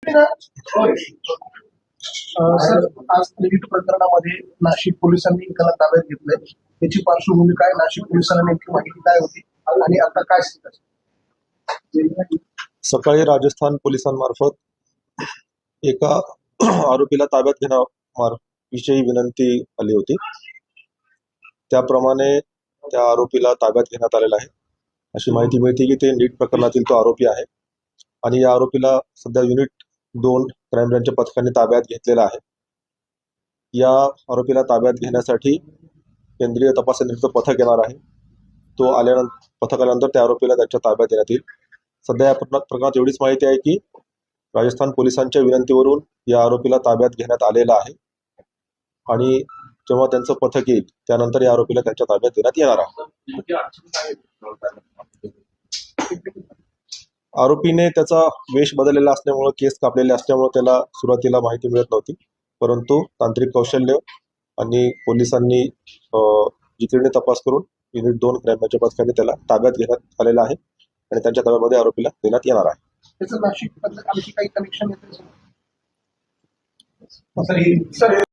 Sir, आज नीट प्रकरणामध्ये नाशिक पोलिसांनी एकाला ताब्यात घेतलंय. त्याची पार्श्वभूमी काय, नाशिक पोलिसांना नेमकी माहिती काय होती आणि आता काय स्थिती? सकाळी राजस्थान पोलिसांमार्फत एका आरोपीला ताब्यात घेण्याविषयी विनंती आली होती. त्याप्रमाणे त्या आरोपीला ताब्यात घेण्यात आलेला आहे. अशी माहिती मिळते की ते नीट प्रकरणातील तो आरोपी आहे आणि या आरोपीला सध्या युनिट 2 क्राईम ब्रँचच्या पथकाने ताब्यात घेतलेला आहे. या आरोपीला ताब्यात घेण्यासाठी केंद्रीय तपास यंत्रणेचं पथक येणार आहे. तो पथक आल्यानंतर त्या आरोपीला त्यांच्या ताब्यात देण्यात येईल. सध्या या प्रकरणात एवढीच माहिती आहे की राजस्थान पोलिसांच्या विनंतीवरून या आरोपीला ताब्यात घेण्यात आलेला आहे आणि जेव्हा त्यांचं पथक येईल त्यानंतर या आरोपीला त्यांच्या ताब्यात देण्यात येणार आहे. आरोपीने त्याचा वेश बदललेला असल्यामुळे, केस कापलेले असल्यामुळे त्याला सुरुवातीला माहिती मिळत नव्हती, परंतु तांत्रिक कौशल्य आणि पोलिसांनी जिकिरीने तपास करून युनिट 2 क्राईम ब्रँचच्या पथकाने त्याला ताब्यात घेण्यात आलेला आहे आणि त्यांच्या ताब्यामध्ये आरोपीला देण्यात येणार आहे. त्याचं नाशिक आणखी काही कनेक्शन येते सर?